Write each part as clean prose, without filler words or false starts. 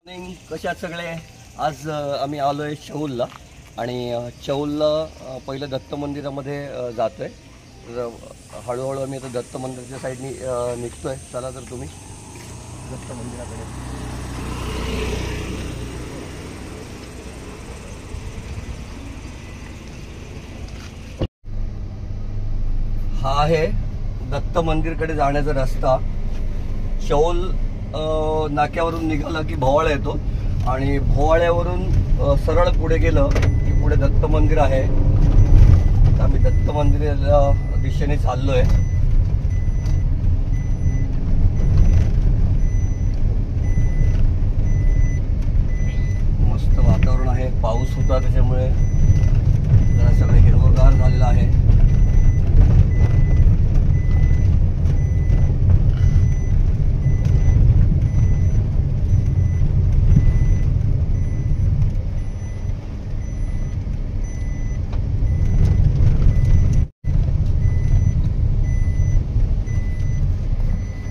कशा सगळे आज आम्ही आलोय चौलला आणि चौलला पहिलं दत्त मंदिरामध्ये जातोय। हळूहळू आम्ही आता दत्त मंदिराच्या साईडनी निघतोय। चला तर तुम्ही दत्त मंदिराकडे। हा आहे दत्त मंदिरकडे जाण्याचा रस्ता। चौल नाक्यावरून निघाला की भोवाळा येतो आणि भोवाळ्यावरून सरळ पुढे गेलं की पुढे दत्त मंदिर आहे। आम्ही दत्त मंदिराच्या दिशेने चाललोय। मस्त वातावरण आहे, पाऊस होता त्याच्यामुळे जरा सगळं हिरवगार झालेलं आहे।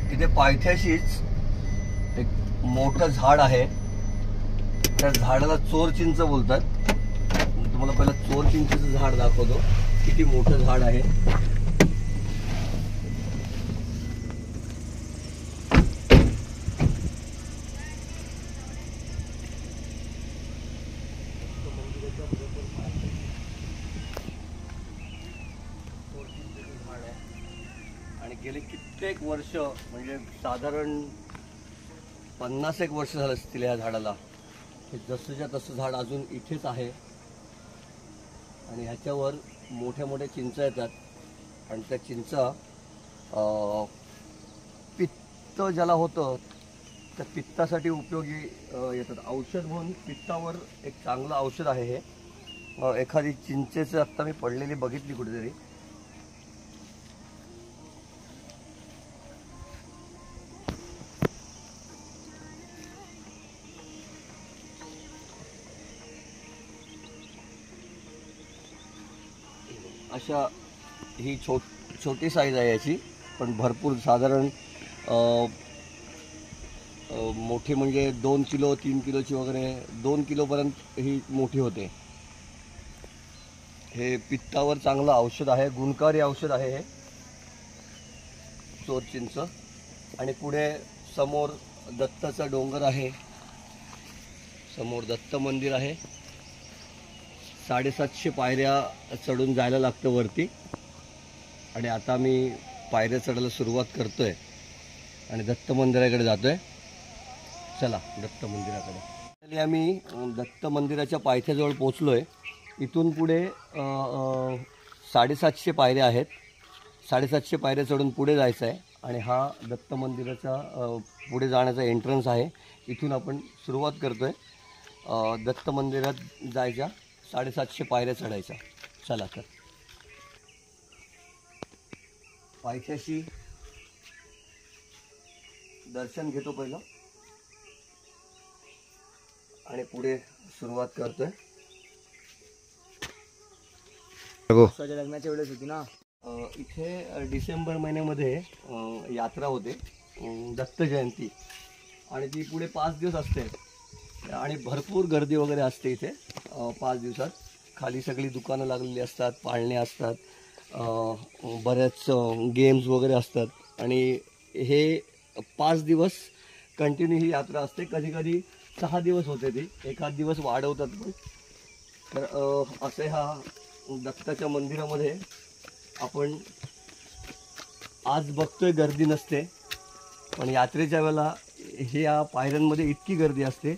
तिथे पायथ्याशीच एक मोठं झाड आहे, त्या झाडाला चोर चिंच बोलतात। तुम्हाला पहिलं चोर चिंचेचं झाड दाखवतो, किती मोठं झाड आहे। आणि गेले कित्येक वर्ष म्हणजे साधारण 50 वर्ष झालं असतील या झाडाला। हे जसंच्या तसं झाड अजून इथेच आहे आणि ह्याच्यावर मोठ्या मोठ्या चिंचा येतात आणि त्या चिंचा पित्त ज्याला होतं त्या पित्तासाठी उपयोगी येतात। औषध म्हणून पित्तावर एक चांगलं औषध आहे हे। एखादी चिंचेचं आत्ता मी पडलेली बघितली कुठेतरी। अशा ही छोटी साईज आहे याची, पण भरपूर साधारण मोठी म्हणजे 2 किलो 3 किलोची वगैरे 2 किलोपर्यंत ही मोठी होते। हे पित्तावर चांगलं औषध आहे, गुणकारी औषध आहे हे चोर चिंच। आणि पुढे समोर दत्ताचा डोंगर आहे, समोर दत्त मंदिर आहे। 750 पायऱ्या चढून जायला लागतं वरती आणि आता मी पायऱ्या चढायला सुरुवात करतोय आणि दत्त मंदिराकडे जातोय। चला दत्त मंदिराकडे। आम्ही दत्त मंदिराच्या पायथ्याजवळ पोहोचलोय। इथून पुढे 750 पायऱ्या आहेत। 750 पायऱ्या चढून पुढे जायचं आहे आणि हा दत्त मंदिराचा पुढे जाण्याचा एंट्रन्स आहे। इथून आपण सुरुवात करतोय दत्त मंदिरात जायच्या 750 पायऱ्या चढायच्या। चला तर पायथ्याशी दर्शन घेतो पहिलं आणि पुढे सुरुवात करतोय। लग्नाच्या वेळेस होती ना इथे डिसेंबर महिन्यामध्ये यात्रा होते, दत्त जयंती, आणि ती पुढे 5 दिवस असते आणि भरपूर गर्दी वगैरे असते इथे। 5 दिवसात खाली सगळी दुकानं लागलेली असतात, पाळणे असतात, बऱ्याच गेम्स वगैरे असतात आणि हे 5 दिवस कंटिन्यू ही यात्रा असते। कधी कधी 6 दिवस होते ती, एखाद दिवस वाढवतात पण। तर असे हा दत्ताच्या मंदिरामध्ये आपण आज बघतोय गर्दी नसते, पण यात्रेच्या वेळेला ह्या पायऱ्यांमध्ये इतकी गर्दी असते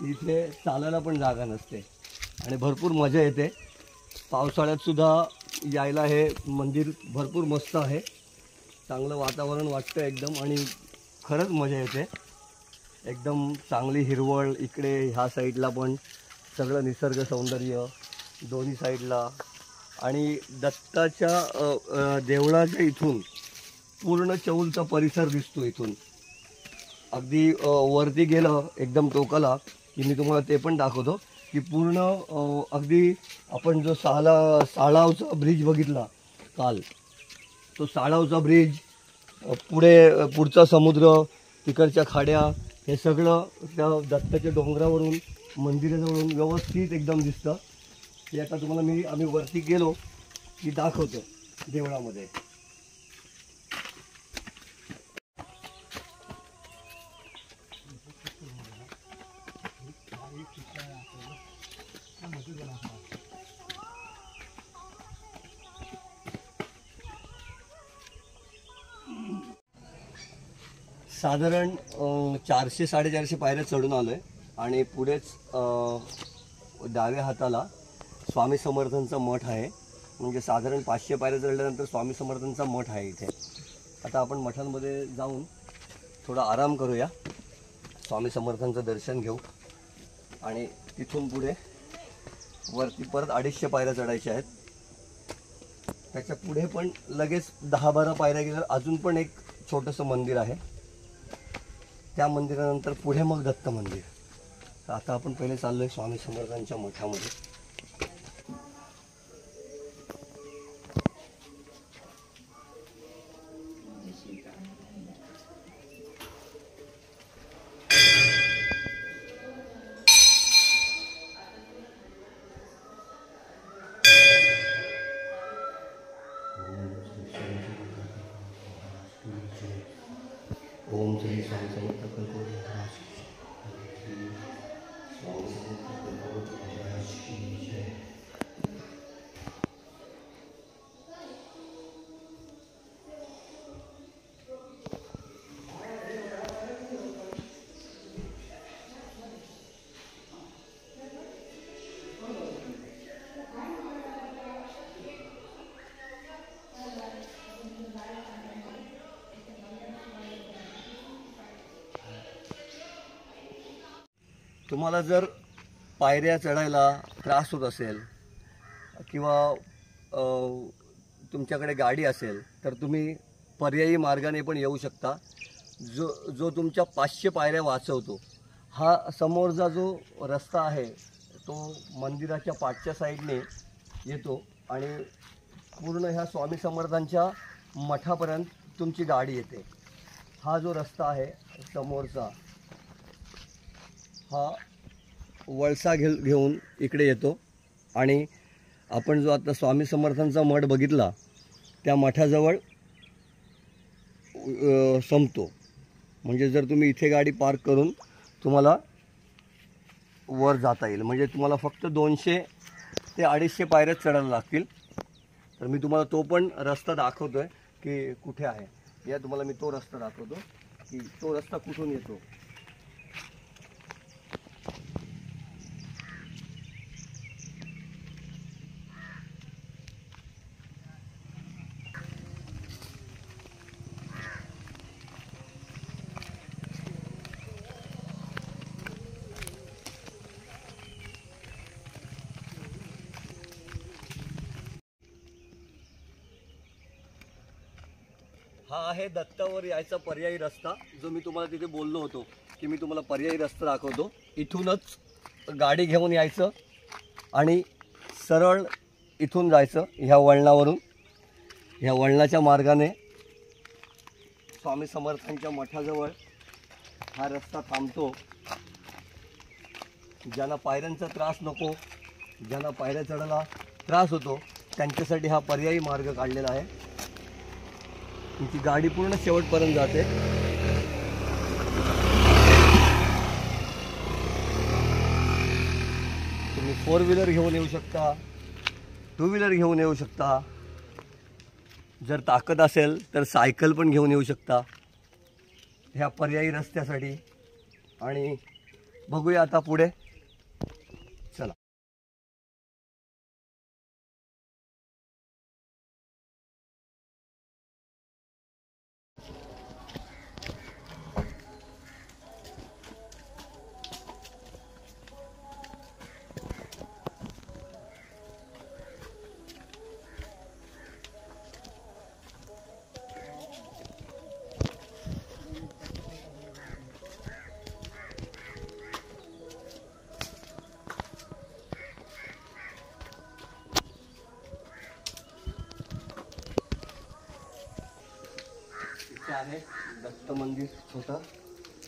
इथे चालायला पण जागा नसते आणि भरपूर मजा येते। पावसाळ्यात सुद्धा यायला हे मंदिर भरपूर मस्त आहे, चांगलं वातावरण वाटतं एकदम आणि खरंच मजा येते। एकदम चांगली हिरवळ इकडे ह्या साईडला पण सगळं निसर्ग सौंदर्य दोन्ही साईडला। आणि दत्ताच्या देवळाच्या इथून पूर्ण चौलचा परिसर दिसतो। इथून अगदी वरती गेलं एकदम टोकाला की मी तुम्हाला ते पण दाखवतो की पूर्ण अगदी आपण जो साळावचा ब्रिज बघितला काल, तो साळावचा ब्रिज, पुढचा समुद्र, तिकडच्या खाड्या, हे सगळं त्या दत्ताच्या डोंगरावरून मंदिराजवळून व्यवस्थित एकदम दिसतं. हे आता तुम्हाला आम्ही वरती गेलो की दाखवतो देवळामध्ये. साधारण 400-450 पायऱ्या चढून आलोय आणि पुढेच डाव्या हाताला स्वामी समर्थांचा मठ आहे. म्हणजे साधारण 500 पायऱ्या चढल्यानंतर स्वामी समर्थांचा मठ आहे इथे. आता आपण मठांमध्ये जाऊन थोडा आराम करूया, स्वामी समर्थांचं दर्शन घेऊ आणि तिथून पुढे वरती परत 250 पायऱ्या चढायच्या आहेत. त्याच्या पुढे पण लगेच 10-12 पायऱ्या गेल्यावर अजून पण एक छोटंसं मंदिर आहे. त्या मंदिरानंतर पुढे मग दत्त मंदिर. तर आता आपण पहिले चाललोय स्वामी समर्थांच्या मठामध्ये. ओम श्री स्वामी समर्थ कल्पवृक्ष महाराज की जय. स्वामी समर्थ कल्पवृक्ष महाराज की जय. तुम्हाला जर पायऱ्या चढायला त्रास होत असेल किंवा तुमच्याकडे गाडी असेल तर तुम्ही पर्यायी मार्गाने पण येऊ शकता. जो तुमच्या 500 पायऱ्या वाचवतो. हा समोरचा जो रस्ता आहे तो मंदिराच्या पाठच्या साईडने येतो आणि पूर्ण ह्या स्वामी समर्थांच्या मठापर्यंत तुमची गाडी येते. हा जो रस्ता आहे समोरचा हा वळसा घेऊन इकडे येतो आणि आपण जो आता स्वामी समर्थांचा मठ बघितला त्या मठाजवळ संपतो. म्हणजे जर तुम्ही इथे गाडी पार्क करून तुम्हाला वर जाता येईल. म्हणजे तुम्हाला फक्त 200 ते 250 पायऱ्याच चढायला लागतील. तर मी तुम्हाला तो पण रस्ता दाखवतोय की कुठे आहे. या तुम्हाला मी तो रस्ता दाखवतो की तो रस्ता कुठून येतो. हा आहे दत्तावर यायचा पर्यायी रस्ता. जो मी तुम्हाला तिथे बोललो होतो की मी तुम्हाला पर्यायी रस्ता दाखवतो. इथूनच गाडी घेऊन यायचं आणि सरळ इथून जायचं ह्या वळणावरून. ह्या वळणाच्या मार्गाने स्वामी समर्थांच्या मठाजवळ हा रस्ता थांबतो. ज्यांना पायऱ्यांचा त्रास नको, ज्यांना पायऱ्या चढायला त्रास होतो त्यांच्यासाठी हा पर्यायी मार्ग काढलेला आहे. तुमची गाडी पूर्ण शेवटपर्यंत जाते. तुम्ही 4 व्हीलर घेऊन येऊ शकता, 2 व्हीलर घेऊन येऊ शकता. जर ताकद असेल तर सायकल पण घेऊन येऊ शकता ह्या पर्यायी रस्त्यासाठी. आणि बघूया आता पुढे. चला. आहे दत्त मंदिर छोटा.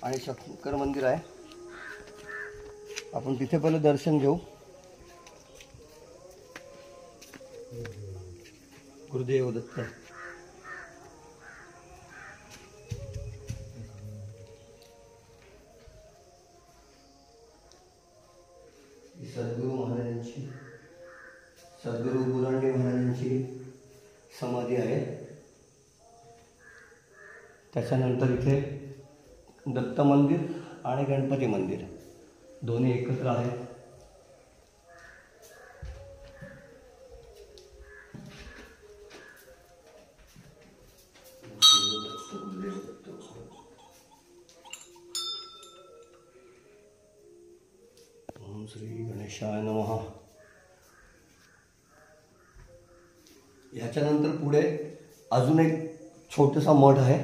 आणि शंकर मंदिर आहे. आपण तिथे पहिलं दर्शन घेऊ. गुरुदेव दत्त. सद्गुरू महाराजांची, सद्गुरू बुरांडे महाराजांची समाधी आहे. त्याच्यानंतर इथे दत्त मंदिर आणि गणपती मंदिर दोन्ही एकत्र आहेत. ओम श्री गणेशाय नमः. ह्याच्यानंतर पुढे अजून एक छोटासा मठ आहे,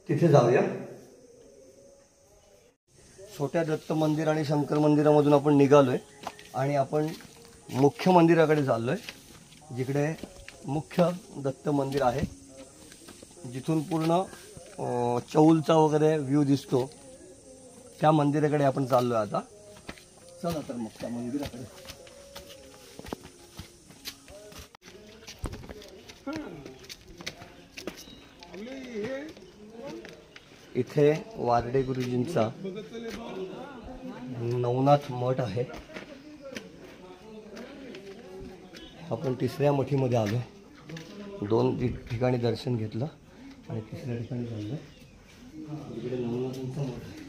तिथे जाऊया. छोट्या दत्त मंदिर आणि शंकर मंदिरामधून आपण निघालोय आणि आपण मुख्य मंदिराकडे चाललोय, जिकडे मुख्य दत्त मंदिर आहे, जिथून पूर्ण चौलचा वगैरे व्ह्यू दिसतो. त्या मंदिराकडे आपण चाललोय आता. चला तर मग त्या मंदिराकडे. इथे वारडे गुरुजींचा नवनाथ मठ आहे. आपण तिसऱ्या मठीमध्ये आलो. 2 ठिकाणी दर्शन घेतलं आणि तिसऱ्या ठिकाणी चाललो. इकडे नवनाथांचा मठ आहे.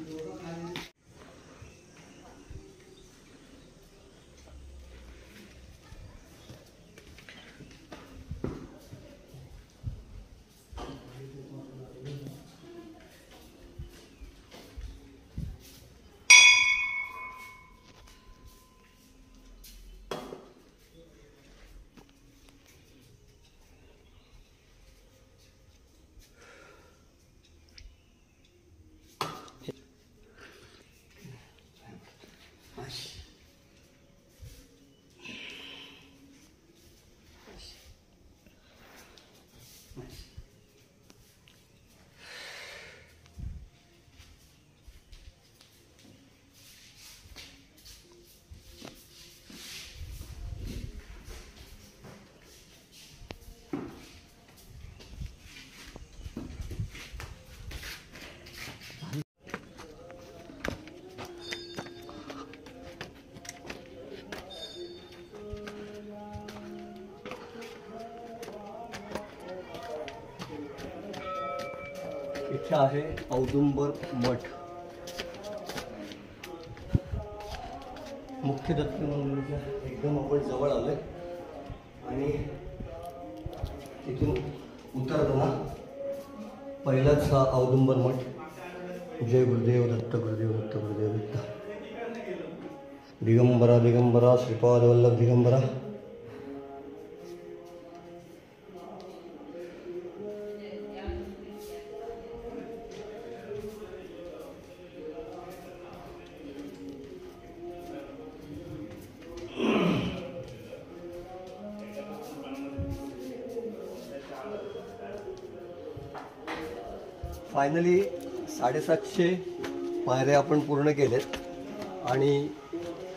इथे आहे औदुंबर मठ. मुख्य दत्त मंदिराच्या एकदम आपण जवळ आलोय आणि तिथून उतरताना पहिलाच हा औदुंबर मठ. जय गुरुदेव दत्त, गुरुदेव दत्त, गुरुदेव दत्त. दिगंबरा दिगंबरा श्रीपाद वल्लभ दिगंबरा. फायनली 750 पायऱ्या आपण पूर्ण केलेत आणि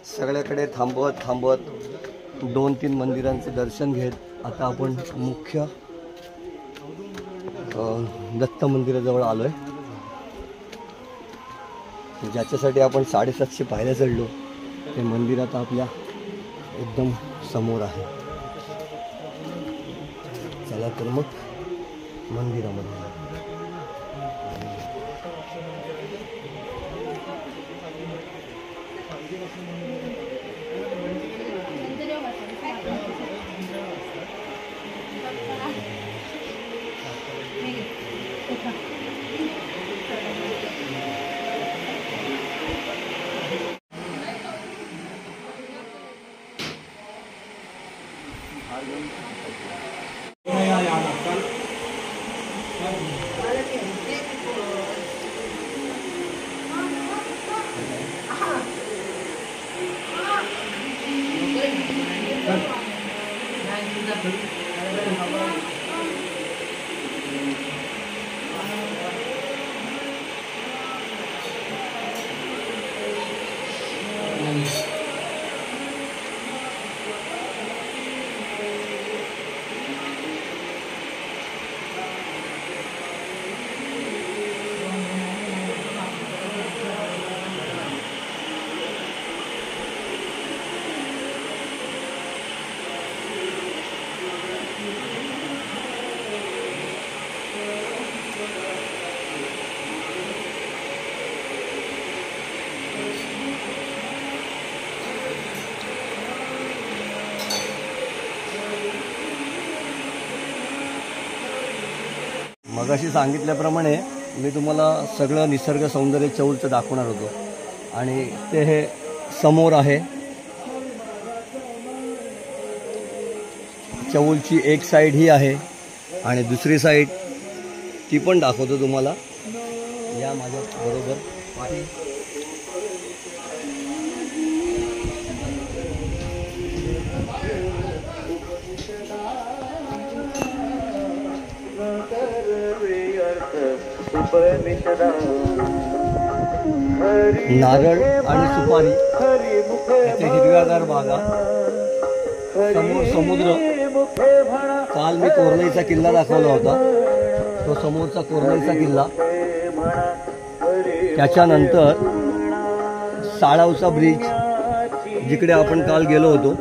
सगळ्याकडे थांबवत थांबवत 2-3 मंदिरांचे दर्शन घेत आता आपण मुख्य दत्त मंदिराजवळ आलो आहे, ज्याच्यासाठी आपण 750 पायऱ्या चढलो. ते मंदिर आता आपल्या एकदम समोर आहे. चला तर मग मंदिरामध्ये. मगाशी सांगितल्याप्रमाणे मी तुम्हाला सगळं निसर्ग सौंदर्य चौलचं दाखवणार होतो आणि ते हे समोर आहे. चौलची एक साईड ही आहे आणि दुसरी साईड ती पण दाखवतो तुम्हाला. या माझ्या बरोबर पाठी. नारळ आणि सुपारी याच्या हिरव्यागार बागा, समोर समुद्र. काल मी कोर्लईचा किल्ला दाखवला होता, तो समोरचा कोर्लईचा किल्ला. त्याच्यानंतर साळावचा ब्रिज, जिकडे आपण काल गेलो होतो.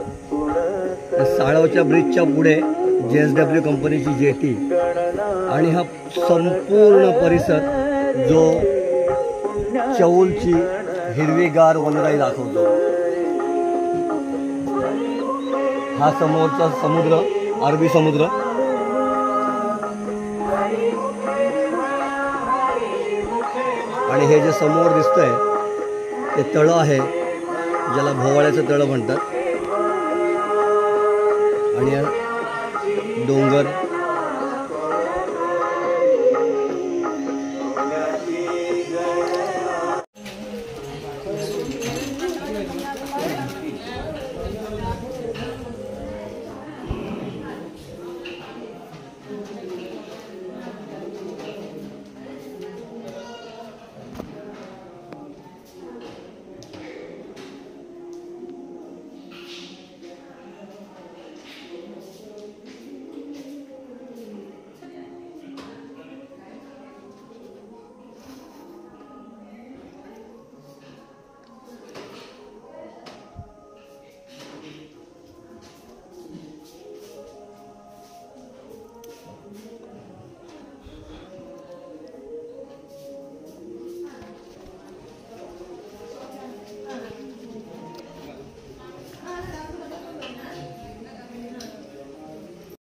त्या साळावच्या ब्रिजच्या पुढे JSW कंपनीची जेटी आणि हा संपूर्ण परिसर जो चौलची हिरवीगार वनराई दाखवतो. हा समोरचा समुद्र, अरबी समुद्र. आणि हे जे समोर दिसतंय ते तळं आहे, ज्याला भोवाळ्याचं तळं म्हणतात. आणि डोंगर